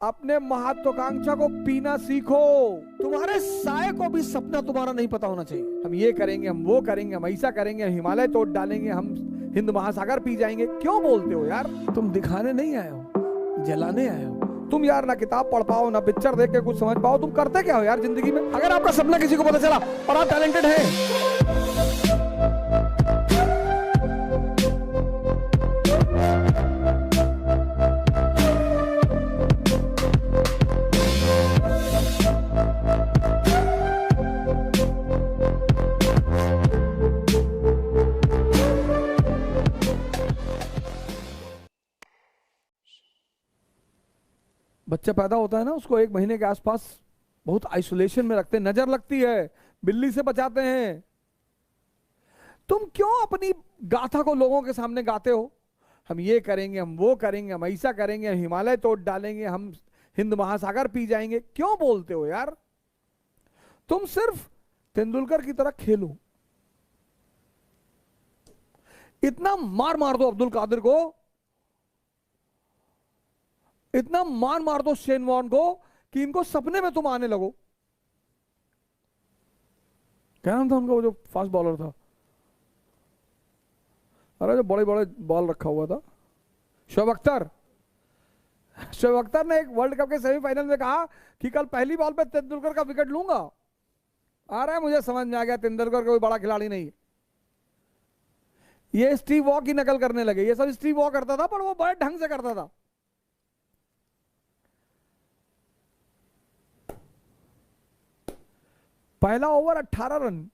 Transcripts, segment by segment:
अपने महत्वाकांक्षा को पीना सीखो। तुम्हारे साय को भी सपना तुम्हारा नहीं पता होना चाहिए। हम ये करेंगे, हम वो करेंगे, हम ऐसा करेंगे, हम हिमालय तोड़ डालेंगे, हम हिंद महासागर पी जाएंगे। क्यों बोलते हो यार? तुम दिखाने नहीं आए हो, जलाने आए हो। तुम यार ना किताब पढ़ पाओ, ना पिक्चर देख के कुछ समझ पाओ। तुम करते क्या हो यार जिंदगी में? अगर आपका सपना किसी को पता चला और आप टैलेंटेड हैं, बच्चा पैदा होता है ना, उसको 1 महीने के आसपास बहुत आइसोलेशन में रखते हैं, नजर लगती है, बिल्ली से बचाते हैं। तुम क्यों अपनी गाथा को लोगों के सामने गाते हो? हम ये करेंगे, हम वो करेंगे, हम ऐसा करेंगे, हम हिमालय तोड़ डालेंगे, हम हिंद महासागर पी जाएंगे। क्यों बोलते हो यार? तुम सिर्फ तेंदुलकर की तरह खेलो। इतना मार मार दो अब्दुल कादिर को, इतना मार दो शेन वॉर्न को कि इनको सपने में तुम आने लगो। क्या नाम था उनका, वो जो फास्ट बॉलर था? अरे जो बड़े बड़े बॉल रखा हुआ था, शोएब अख्तर। शोएब अख्तर ने एक वर्ल्ड कप के सेमीफाइनल में कहा कि कल पहली बॉल पे तेंदुलकर का विकेट लूंगा। आ रहा है, मुझे समझ में आ गया तेंदुलकर कोई बड़ा खिलाड़ी नहीं है। ये स्टीव वॉ की नकल करने लगे। ये सब स्टीव वॉ करता था, पर वो बड़े ढंग से करता था। पहला ओवर 18 रन,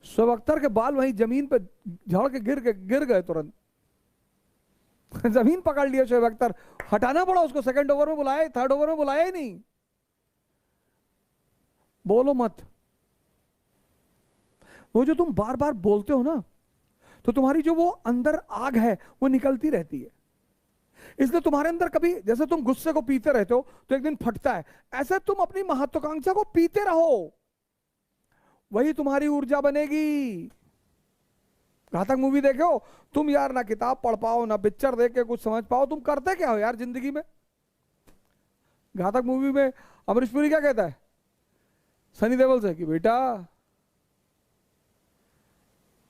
शोएब अख्तर के बाल वहीं जमीन पे झड़ के गिर गए तुरंत। जमीन पकड़ लिया शोएब अख्तर, हटाना पड़ा उसको। सेकंड ओवर में बुलाया, थर्ड ओवर में बुलाया ही नहीं। बोलो मत। वो जो तुम बार बार बोलते हो ना, तो तुम्हारी जो वो अंदर आग है वो निकलती रहती है। इसलिए तुम्हारे अंदर कभी, जैसे तुम गुस्से को पीते रहते हो तो एक दिन फटता है, ऐसे तुम अपनी महत्वाकांक्षा को पीते रहो, वही तुम्हारी ऊर्जा बनेगी। घातक मूवी देखो तुम यार, ना किताब पढ़ पाओ, ना पिक्चर देख के कुछ समझ पाओ। तुम करते क्या हो यार जिंदगी में? घातक मूवी में अमरीश पुरी क्या कहता है सनी देओल से कि बेटा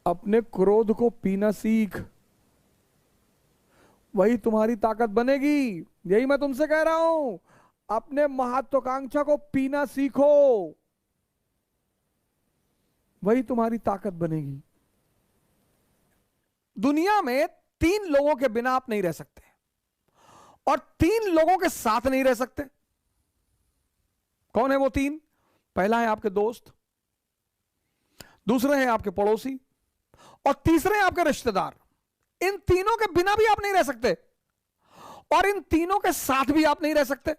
अपने क्रोध को पीना सीख, वही तुम्हारी ताकत बनेगी। यही मैं तुमसे कह रहा हूं, अपने महत्वाकांक्षा को पीना सीखो, वही तुम्हारी ताकत बनेगी। दुनिया में 3 लोगों के बिना आप नहीं रह सकते, और 3 लोगों के साथ नहीं रह सकते। कौन है वो 3? पहला है आपके दोस्त, दूसरे हैं आपके पड़ोसी, और तीसरे हैं आपके रिश्तेदार। इन तीनों के बिना भी आप नहीं रह सकते, और इन तीनों के साथ भी आप नहीं रह सकते।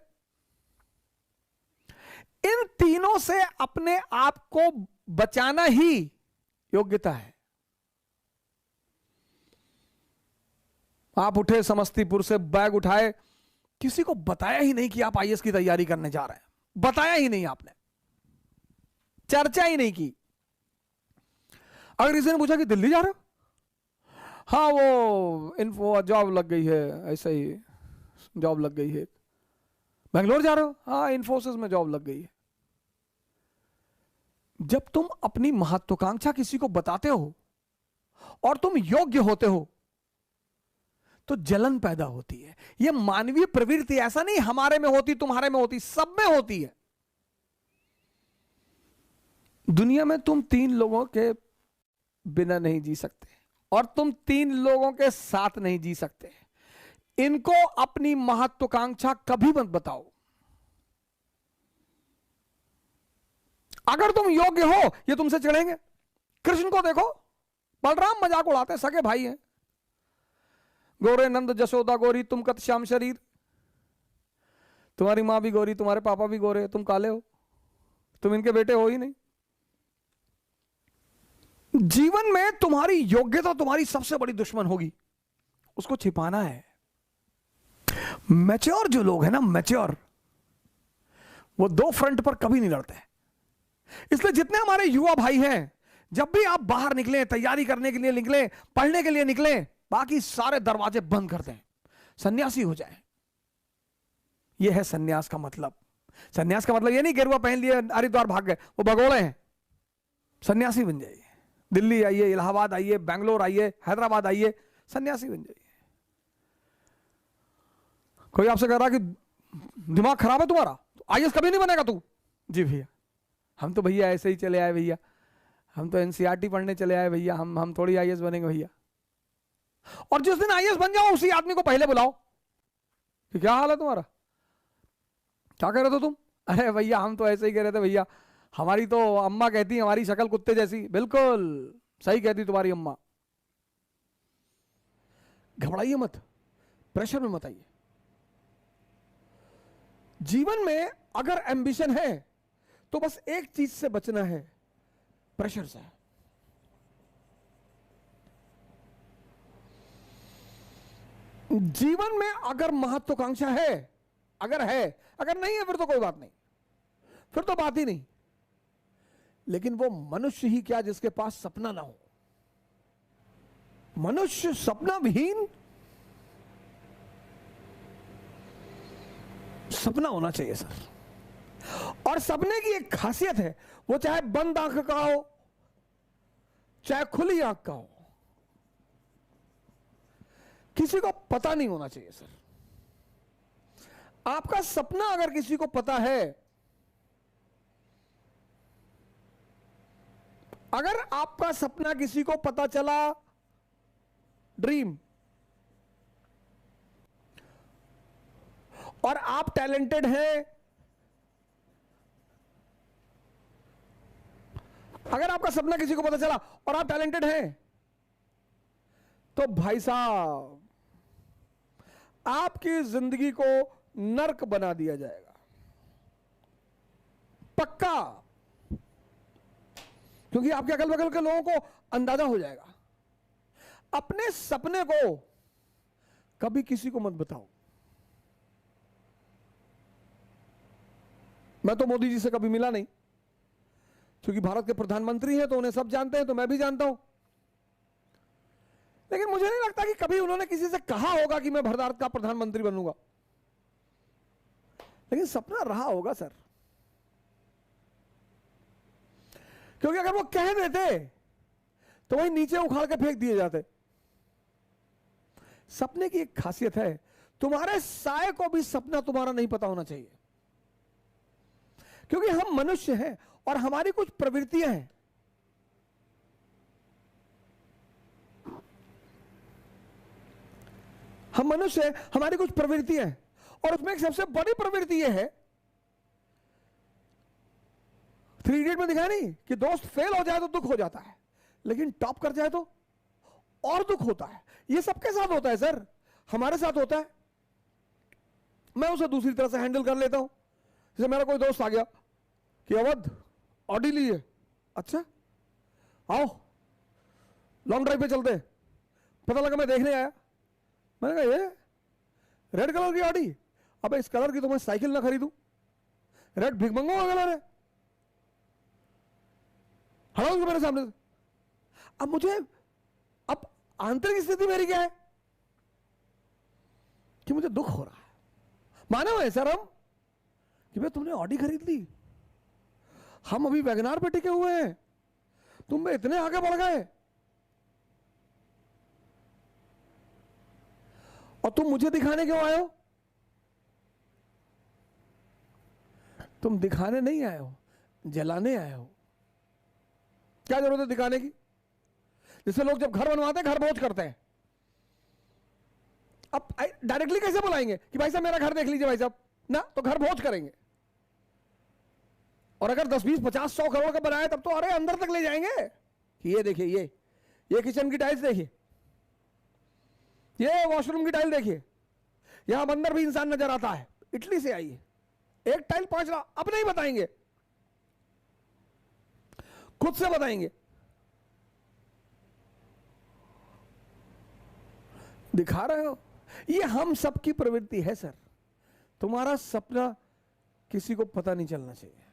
इन तीनों से अपने आप को बचाना ही योग्यता है। आप उठे समस्तीपुर से, बैग उठाए, किसी को बताया ही नहीं कि आप आईएएस की तैयारी करने जा रहे हैं। बताया ही नहीं आपने, चर्चा ही नहीं की। अगर किसी ने पूछा कि दिल्ली जा रहे हो, हाँ वो इन्फो जॉब लग गई है, ऐसा ही जॉब लग गई है। बेंगलोर जा रहे हो, हाँ इन्फोसिस में जॉब लग गई है। जब तुम अपनी महत्वाकांक्षा किसी को बताते हो और तुम योग्य होते हो तो जलन पैदा होती है। यह मानवीय प्रवृत्ति, ऐसा नहीं हमारे में होती, तुम्हारे में होती, सब में होती है। दुनिया में तुम 3 लोगों के बिना नहीं जी सकते, और तुम 3 लोगों के साथ नहीं जी सकते। इनको अपनी महत्वाकांक्षा कभी मत बताओ। अगर तुम योग्य हो, ये तुमसे चिढ़ेंगे। कृष्ण को देखो, बलराम मजाक उड़ाते, सगे भाई हैं। गोरे नंद जशोदा गोरी, तुम कत श्याम शरीर। तुम्हारी मां भी गोरी, तुम्हारे पापा भी गोरे, तुम काले हो, तुम इनके बेटे हो ही नहीं। जीवन में तुम्हारी योग्यता तुम्हारी सबसे बड़ी दुश्मन होगी, उसको छिपाना है। मैच्योर जो लोग हैं ना, मैच्योर, वो 2 फ्रंट पर कभी नहीं लड़ते। इसलिए जितने हमारे युवा भाई हैं, जब भी आप बाहर निकले, तैयारी करने के लिए निकले, पढ़ने के लिए निकले, बाकी सारे दरवाजे बंद कर दें, सन्यासी हो जाए। यह है सन्यास का मतलब। सन्यास का मतलब ये नहीं गेरुआ पहन लिए हरिद्वार भाग गए, वो भगोड़े हैं। सन्यासी बन जाइए, दिल्ली आइए, इलाहाबाद आइए, बैंगलोर आइए, हैदराबाद आइए, सन्यासी बन जाइए। कोई आपसे कह रहा कि दिमाग खराब है तुम्हारा, तो आईएएस कभी नहीं बनेगा तू। जी भैया, हम तो भैया ऐसे ही चले आए भैया, हम तो एनसीईआरटी पढ़ने चले आए भैया, हम थोड़ी आईएएस बनेंगे भैया। और जिस दिन आईएएस बन जाओ उसी आदमी को पहले बुलाओ कि क्या हाल है तुम्हारा, क्या कह रहे थे तुम। अरे भैया हम तो ऐसे ही कह रहे थे भैया, हमारी तो अम्मा कहती हमारी शक्ल कुत्ते जैसी। बिल्कुल सही कहती तुम्हारी अम्मा। घबराइए मत, प्रेशर में मत आइए। जीवन में अगर एम्बिशन है तो बस एक चीज से बचना है, प्रेशर से। जीवन में अगर महत्वाकांक्षा है, अगर नहीं है फिर तो कोई बात नहीं, फिर तो बात ही नहीं। लेकिन वो मनुष्य ही क्या जिसके पास सपना ना हो। मनुष्य सपना विहीन, सपना होना चाहिए सर। और सपने की एक खासियत है, वो चाहे बंद आंख का हो चाहे खुली आंख का हो, किसी को पता नहीं होना चाहिए सर। आपका सपना अगर किसी को पता है, अगर आपका सपना किसी को पता चला, ड्रीम, और आप टैलेंटेड हैं, अगर आपका सपना किसी को पता चला और आप टैलेंटेड हैं, तो भाई साहब आपकी जिंदगी को नर्क बना दिया जाएगा, पक्का। क्योंकि आपके अगल बगल के लोगों को अंदाजा हो जाएगा। अपने सपने को कभी किसी को मत बताओ। मैं तो मोदी जी से कभी मिला नहीं, क्योंकि भारत के प्रधानमंत्री हैं तो उन्हें सब जानते हैं, तो मैं भी जानता हूं। लेकिन मुझे नहीं लगता कि कभी उन्होंने किसी से कहा होगा कि मैं भारत का प्रधानमंत्री बनूंगा। लेकिन सपना रहा होगा सर, क्योंकि अगर वो कह देते तो वही नीचे उखाड़ के फेंक दिए जाते। सपने की एक खासियत है, तुम्हारे साए को भी सपना तुम्हारा नहीं पता होना चाहिए। क्योंकि हम मनुष्य हैं और हमारी कुछ प्रवृत्तियां हैं। हम मनुष्य हैं, हमारी कुछ प्रवृत्तियां हैं, और उसमें एक सबसे बड़ी प्रवृत्ति यह है, 3 इडियट में दिखाया नहीं कि दोस्त फेल हो जाए तो दुख हो जाता है, लेकिन टॉप कर जाए तो और दुख होता है। ये सबके साथ होता है सर, हमारे साथ होता है। मैं उसे दूसरी तरह से हैंडल कर लेता हूं। जैसे मेरा कोई दोस्त आ गया कि अवध ऑडी ली है, अच्छा आओ लॉन्ग ड्राइव पे चलते हैं। पता लगा मैं देखने आया, मैंने कहा ये रेड कलर की ऑडी, अब इस कलर की तो मैं साइकिल ना खरीदूं, रेड भिखमंगों का कलर है, हटाओ उसको मेरे सामने से। अब मुझे, अब आंतरिक स्थिति मेरी क्या है कि मुझे दुख हो रहा है। मानव है सर हम कि भाई तुमने ऑडी खरीद ली, हम अभी वैगनार पे टिके हुए हैं, तुम इतने आगे बढ़ गए और तुम मुझे दिखाने क्यों आए हो? तुम दिखाने नहीं आए हो, जलाने आए हो। क्या जरूरत है दिखाने की? जैसे लोग जब घर बनवाते हैं घर भोज करते हैं, अब डायरेक्टली कैसे बुलाएंगे कि भाई साहब मेरा घर देख लीजिए भाई साहब ना, तो घर भोज करेंगे। और अगर 10, 20, 50, 100 करोड़ का बनाए तब तो अरे अंदर तक ले जाएंगे कि ये देखिए, ये किचन की टाइल्स देखिए, ये वॉशरूम की टाइल देखिए, यहां अंदर भी इंसान नजर आता है, इटली से आई है, एक टाइल 5 लाख। अब नहीं बताएंगे, खुद से बताएंगे। दिखा रहे हो, ये हम सबकी प्रवृत्ति है सर। तुम्हारा सपना किसी को पता नहीं चलना चाहिए।